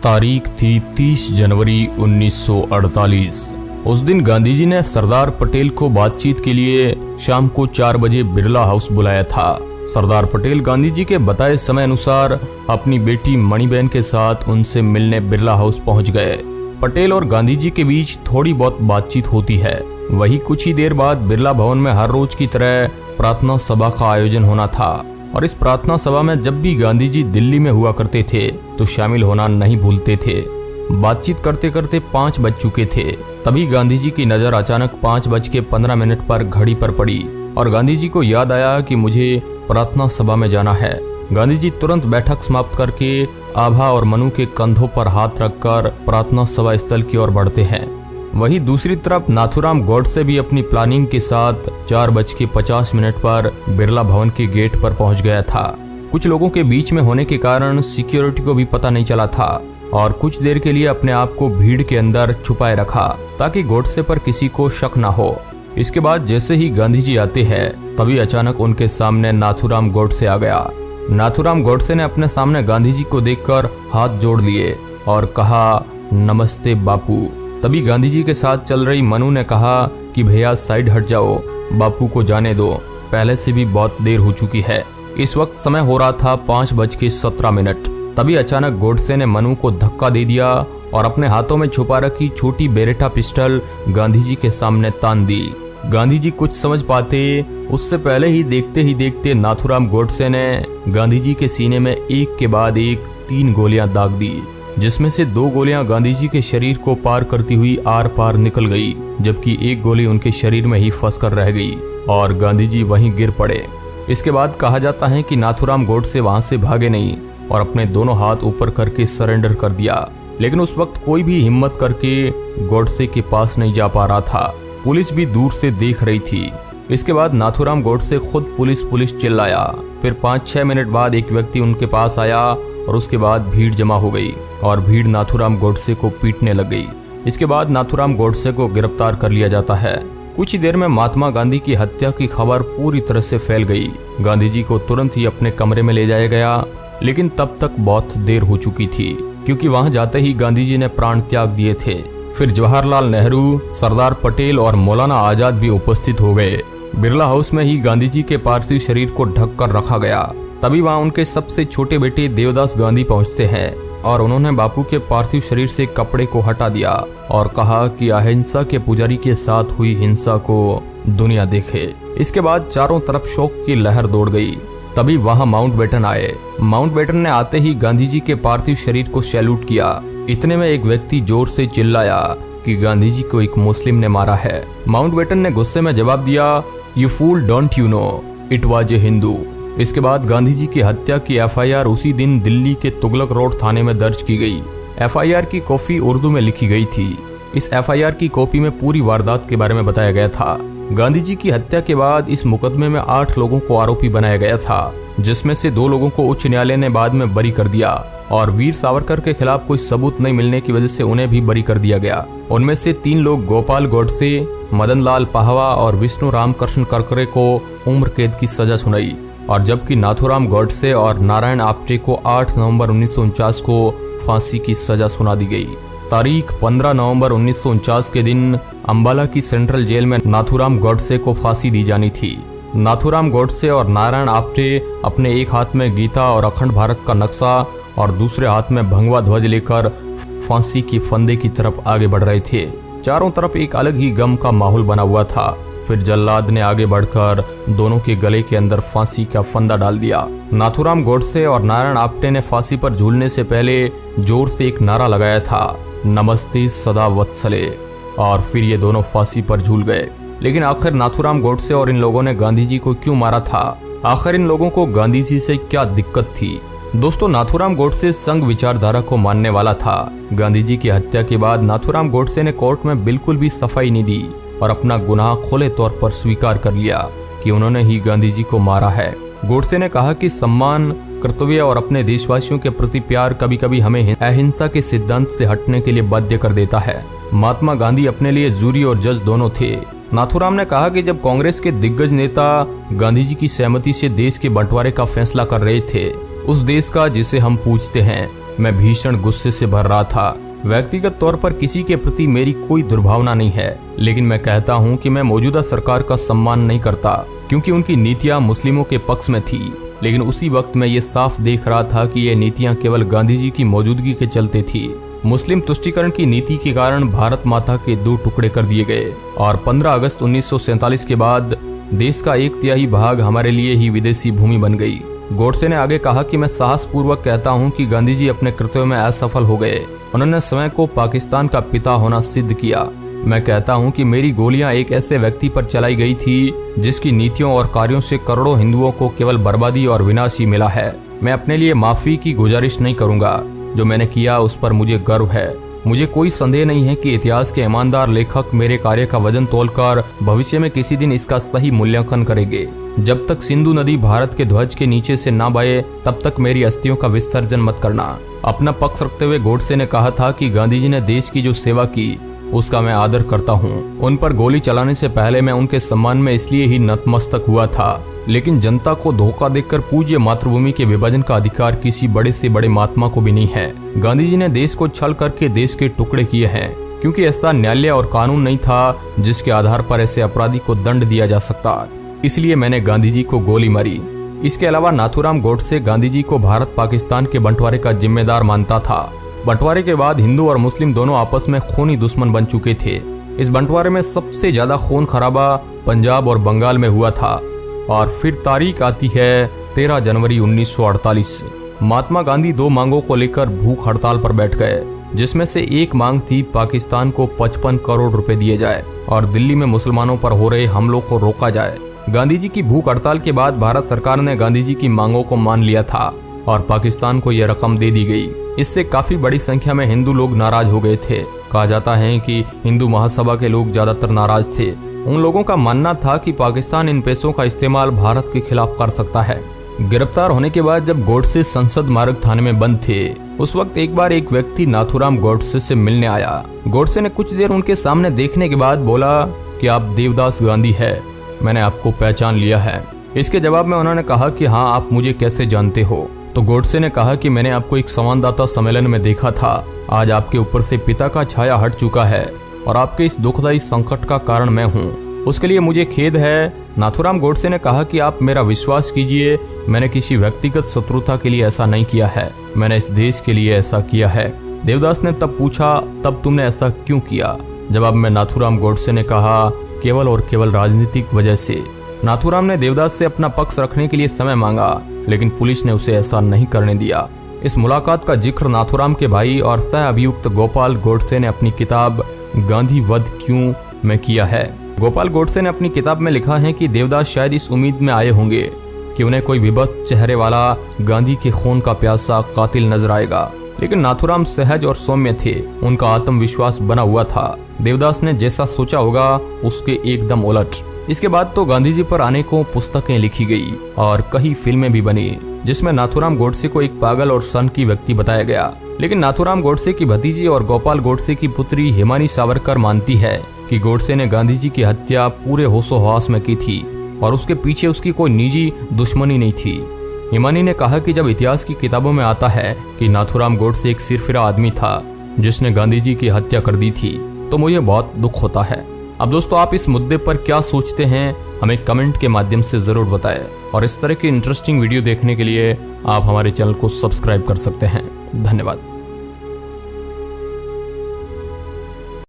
तारीख थी 30 जनवरी 1948। उस दिन गांधी जी ने सरदार पटेल को बातचीत के लिए शाम को 4 बजे बिरला हाउस बुलाया था। सरदार पटेल गांधी जी के बताए समय अनुसार अपनी बेटी मणिबेन के साथ उनसे मिलने बिरला हाउस पहुंच गए। पटेल और गांधी जी के बीच थोड़ी बहुत बातचीत होती है। वही कुछ ही देर बाद बिरला भवन में हर रोज की तरह प्रार्थना सभा का आयोजन होना था और इस प्रार्थना सभा में जब भी गांधी जी दिल्ली में हुआ करते थे तो शामिल होना नहीं भूलते थे। बातचीत करते करते 5 बज चुके थे। तभी गांधी जी की नजर अचानक 5:15 पर घड़ी पर पड़ी और गांधी जी को याद आया कि मुझे प्रार्थना सभा में जाना है। गांधी जी तुरंत बैठक समाप्त करके आभा और मनु के कंधों पर हाथ रखकर प्रार्थना सभा स्थल की ओर बढ़ते हैं। वहीं दूसरी तरफ नाथूराम गोडसे भी अपनी प्लानिंग के साथ 4:50 पर बिरला भवन के गेट पर पहुंच गया था। कुछ लोगों के बीच में होने के कारण सिक्योरिटी को भी पता नहीं चला था और कुछ देर के लिए अपने आप को भीड़ के अंदर छुपाए रखा ताकि गोडसे पर किसी को शक न हो। इसके बाद जैसे ही गांधी जी आते हैं तभी अचानक उनके सामने नाथूराम गोडसे आ गया। नाथूराम गोडसे ने अपने सामने गांधी जी को देखकर हाथ जोड़ लिए और कहा, नमस्ते बापू। तभी गांधी जी के साथ चल रही मनु ने कहा कि भैया साइड हट जाओ, बापू को जाने दो, पहले से भी बहुत देर हो चुकी है। इस वक्त समय हो रहा था 5:17। तभी अचानक गोडसे ने मनु को धक्का दे दिया और अपने हाथों में छुपा रखी छोटी बेरेटा पिस्टल गांधी जी के सामने तान दी। गांधी जी कुछ समझ पाते उससे पहले ही देखते नाथूराम गोडसे ने गांधी जी के सीने में एक के बाद एक 3 गोलियां दाग दी, जिसमें से 2 गोलियां गांधी जी के शरीर को पार करती हुई आर पार निकल गई, जबकि एक गोली उनके शरीर में ही फंसकर रह गई और गांधी जी वहीं गिर पड़े। इसके बाद कहा जाता है कि नाथूराम गोडसे वहां से भागे नहीं और अपने दोनों हाथ ऊपर करके सरेंडर कर दिया, लेकिन उस वक्त कोई भी हिम्मत करके गोडसे के पास नहीं जा पा रहा था। पुलिस भी दूर से देख रही थी। इसके बाद नाथूराम गोडसे खुद पुलिस चिल्लाया। फिर 5-6 मिनट बाद एक व्यक्ति उनके पास आया और उसके बाद भीड़ जमा हो गई और भीड़ नाथूराम गोडसे को पीटने लग गई। इसके बाद नाथूराम गोडसे को गिरफ्तार कर लिया जाता है। कुछ ही देर में महात्मा गांधी की हत्या की खबर पूरी तरह से फैल गई। गांधी जी को तुरंत ही अपने कमरे में ले जाया गया, लेकिन तब तक बहुत देर हो चुकी थी क्योंकि वहां जाते ही गांधी जी ने प्राण त्याग दिए थे। फिर जवाहरलाल नेहरू, सरदार पटेल और मौलाना आजाद भी उपस्थित हो गए। बिरला हाउस में ही गांधी जी के पार्थिव शरीर को ढक कर रखा गया। तभी वहां उनके सबसे छोटे बेटे देवदास गांधी पहुंचते हैं और उन्होंने बापू के पार्थिव शरीर से कपड़े को हटा दिया और कहा कि अहिंसा के पुजारी के साथ हुई हिंसा को दुनिया देखे। इसके बाद चारों तरफ शोक की लहर दौड़ गई। तभी वहां माउंटबेटन आए। माउंटबेटन ने आते ही गांधी जी के पार्थिव शरीर को सैल्यूट किया। इतने में एक व्यक्ति जोर से चिल्लाया कि गांधी जी को एक मुस्लिम ने मारा है। माउंटबेटन ने गुस्से में जवाब दिया, you fool, don't you know it was a Hindu. इसके बाद गांधी जी की हत्या की एफआईआर उसी दिन दिल्ली के तुगलक रोड थाने में दर्ज की गई। एफआईआर की कॉपी उर्दू में लिखी गई थी। इस एफआईआर की कॉपी में पूरी वारदात के बारे में बताया गया था। गांधी जी की हत्या के बाद इस मुकदमे में 8 लोगों को आरोपी बनाया गया था, जिसमें से 2 लोगों को उच्च न्यायालय ने बाद में बरी कर दिया और वीर सावरकर के खिलाफ कोई सबूत नहीं मिलने की वजह से उन्हें भी बरी कर दिया गया। उनमें से 3 लोग गोपाल गोडसे, मदन लाल पाहवा और विष्णु रामकृष्ण करकरे को उम्र कैद की सजा सुनाई और जबकि नाथूराम गोडसे और नारायण आप्टे को 8 नवंबर 1949 को फांसी की सजा सुना दी गई। तारीख 15 नवंबर 1949 के दिन अंबाला की सेंट्रल जेल में नाथूराम गोडसे को फांसी दी जानी थी। नाथूराम गोडसे और नारायण आप्टे अपने एक हाथ में गीता और अखंड भारत का नक्शा और दूसरे हाथ में भगवा ध्वज लेकर फांसी की फंदे की तरफ आगे बढ़ रहे थे। चारों तरफ एक अलग ही गम का माहौल बना हुआ था। फिर जल्लाद ने आगे बढ़कर दोनों के गले के अंदर फांसी का फंदा डाल दिया। नाथूराम गोडसे और नारायण आप्टे ने फांसी पर झूलने से पहले जोर से एक नारा लगाया था, नमस्ते सदा वत्सले, और फिर ये दोनों फांसी पर झूल गए। लेकिन आखिर नाथूराम गोडसे और इन लोगों ने गांधी जी को क्यों मारा था? आखिर इन लोगों को गांधी जी से क्या दिक्कत थी? दोस्तों, नाथूराम गोडसे संघ विचारधारा को मानने वाला था। गांधी जी की हत्या के बाद नाथूराम गोडसे ने कोर्ट में बिल्कुल भी सफाई नहीं दी और अपना गुनाह खुले तौर पर स्वीकार कर लिया कि उन्होंने ही गांधी जी को मारा है। गोडसे ने कहा कि सम्मान, कर्तव्य और अपने देशवासियों के प्रति प्यार कभी कभी हमें अहिंसा के सिद्धांत से हटने के लिए बाध्य कर देता है। महात्मा गांधी अपने लिए जूरी और जज दोनों थे। नाथूराम ने कहा कि जब कांग्रेस के दिग्गज नेता गांधी जी की सहमति से देश के बंटवारे का फैसला कर रहे थे, उस देश का जिसे हम पूछते हैं, मैं भीषण गुस्से से भर रहा था। व्यक्तिगत तौर पर किसी के प्रति मेरी कोई दुर्भावना नहीं है, लेकिन मैं कहता हूं कि मैं मौजूदा सरकार का सम्मान नहीं करता क्योंकि उनकी नीतियां मुस्लिमों के पक्ष में थी। लेकिन उसी वक्त मैं ये साफ देख रहा था कि ये नीतियां केवल गांधी जी की मौजूदगी के चलते थी। मुस्लिम तुष्टीकरण की नीति के कारण भारत माता के 2 टुकड़े कर दिए गए और 15 अगस्त 1947 के बाद देश का 1/3 भाग हमारे लिए ही विदेशी भूमि बन गई। गोडसे ने आगे कहा कि मैं साहसपूर्वक कहता हूं कि गांधी जी अपने कृत्यों में असफल हो गए। उन्होंने स्वयं को पाकिस्तान का पिता होना सिद्ध किया। मैं कहता हूं कि मेरी गोलियां एक ऐसे व्यक्ति पर चलाई गई थी जिसकी नीतियों और कार्यों से करोड़ों हिंदुओं को केवल बर्बादी और विनाश ही मिला है। मैं अपने लिए माफी की गुजारिश नहीं करूंगा। जो मैंने किया उस पर मुझे गर्व है। मुझे कोई संदेह नहीं है कि इतिहास के ईमानदार लेखक मेरे कार्य का वजन तोलकर भविष्य में किसी दिन इसका सही मूल्यांकन करेंगे। जब तक सिंधु नदी भारत के ध्वज के नीचे से ना बहे तब तक मेरी अस्थियों का विसर्जन मत करना। अपना पक्ष रखते हुए गोडसे ने कहा था कि गांधी जी ने देश की जो सेवा की उसका मैं आदर करता हूँ। उन पर गोली चलाने से पहले मैं उनके सम्मान में इसलिए ही नतमस्तक हुआ था, लेकिन जनता को धोखा देकर पूज्य मातृभूमि के विभाजन का अधिकार किसी बड़े से बड़े महात्मा को भी नहीं है। गांधी जी ने देश को छल करके देश के टुकड़े किए हैं क्योंकि ऐसा न्यायालय और कानून नहीं था जिसके आधार पर ऐसे अपराधी को दंड दिया जा सकता। इसलिए मैंने गांधी जी को गोली मारी। इसके अलावा नाथूराम गोडसे गांधी जी को भारत पाकिस्तान के बंटवारे का जिम्मेदार मानता था। बंटवारे के बाद हिंदू और मुस्लिम दोनों आपस में खूनी दुश्मन बन चुके थे। इस बंटवारे में सबसे ज्यादा खून खराबा पंजाब और बंगाल में हुआ था। और फिर तारीख आती है 13 जनवरी 1948। महात्मा गांधी 2 मांगों को लेकर भूख हड़ताल पर बैठ गए, जिसमें से एक मांग थी पाकिस्तान को 55 करोड़ रुपए दिए जाए और दिल्ली में मुसलमानों पर हो रहे हमलों को रोका जाए। गांधी जी की भूख हड़ताल के बाद भारत सरकार ने गांधी जी की मांगों को मान लिया था और पाकिस्तान को यह रकम दे दी गई। इससे काफी बड़ी संख्या में हिंदू लोग नाराज हो गए थे। कहा जाता है कि हिंदू महासभा के लोग ज्यादातर नाराज थे। उन लोगों का मानना था कि पाकिस्तान इन पैसों का इस्तेमाल भारत के खिलाफ कर सकता है। गिरफ्तार होने के बाद जब गोडसे संसद मार्ग थाने में बंद थे, उस वक्त एक बार एक व्यक्ति नाथूराम गोडसे से मिलने आया। गोडसे ने कुछ देर उनके सामने देखने के बाद बोला कि आप देवदास गांधी है, मैंने आपको पहचान लिया है। इसके जवाब में उन्होंने कहा कि हाँ, आप मुझे कैसे जानते हो? तो गोडसे ने कहा कि मैंने आपको एक संवाददाता सम्मेलन में देखा था। आज आपके ऊपर से पिता का छाया हट चुका है और आपके इस दुखदायी संकट का कारण मैं हूँ। उसके लिए मुझे खेद है। नाथूराम गोडसे ने कहा कि आप मेरा विश्वास कीजिए, मैंने किसी व्यक्तिगत शत्रुता के लिए ऐसा नहीं किया है, मैंने इस देश के लिए ऐसा किया है। देवदास ने तब पूछा, तब तुमने ऐसा क्यों किया? जवाब में नाथूराम गोडसे ने कहा, केवल और केवल राजनीतिक वजह से। नाथूराम ने देवदास से अपना पक्ष रखने के लिए समय मांगा, लेकिन पुलिस ने उसे ऐसा नहीं करने दिया। इस मुलाकात का जिक्र नाथूराम के भाई और सह अभियुक्त गोपाल गोडसे ने अपनी किताब गांधी वध क्यों में किया है। गोपाल गोडसे ने अपनी किताब में लिखा है कि देवदास शायद इस उम्मीद में आए होंगे कि उन्हें कोई विभत्स चेहरे वाला गांधी के खून का प्यासा कातिल नजर आएगा, लेकिन नाथूराम सहज और सौम्य थे। उनका आत्मविश्वास बना हुआ था। देवदास ने जैसा सोचा होगा उसके एकदम उलट। इसके बाद तो गांधी जी पर अनेकों पुस्तकें लिखी गई और कई फिल्में भी बनी, जिसमें नाथूराम गोडसे को एक पागल और सन की व्यक्ति बताया गया। लेकिन नाथूराम गोडसे की भतीजी और गोपाल गोडसे की पुत्री हिमानी सावरकर मानती है कि गोडसे ने गांधी जी की हत्या पूरे होशो-हवास में की थी और उसके पीछे उसकी कोई निजी दुश्मनी नहीं थी। हिमानी ने कहा कि जब इतिहास की किताबों में आता है कि नाथूराम गोडसे एक सिरफिरा आदमी था जिसने गांधी जी की हत्या कर दी थी, तो मुझे बहुत दुख होता है। अब दोस्तों, आप इस मुद्दे पर क्या सोचते हैं हमें कमेंट के माध्यम से जरूर बताएं और इस तरह की इंटरेस्टिंग वीडियो देखने के लिए आप हमारे चैनल को सब्सक्राइब कर सकते हैं। धन्यवाद।